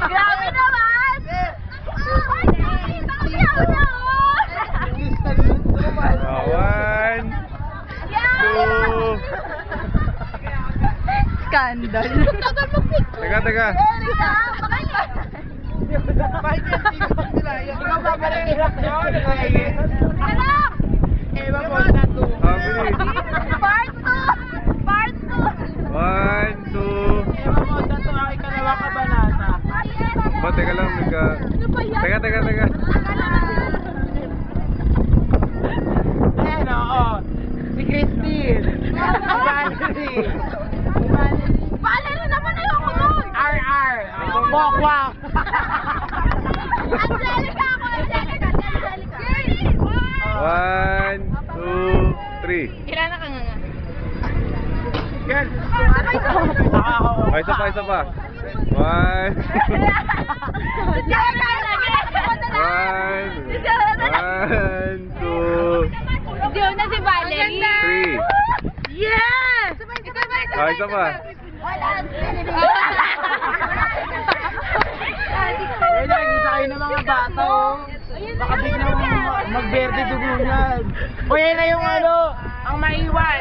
Grabe naman! One, two. Scandal. Teka. Ikaw ba pala hirap yun? Alam! Ewan mo na to. Bilis. Part 2! Part 2! One, two. Ewan mo na to ang ikalawang kabanata. Ba, teka lang. Teka. Ayan oo. Si Christine. Si Valerie. Valerie naman ayoko nun! RR. Mokwak. Angelica ako! Angelica! One, two, three. Ilan na ka nga? Girl. Oh, isa pa. One. One, two, Diyo na si Valerie. three. Yes! Oh, isa pa. Wala. Eh, nakikita kayo ng mga bata, oh. Baka biglang magberde dugo niyan. O yan na yung ano, ang maiwan.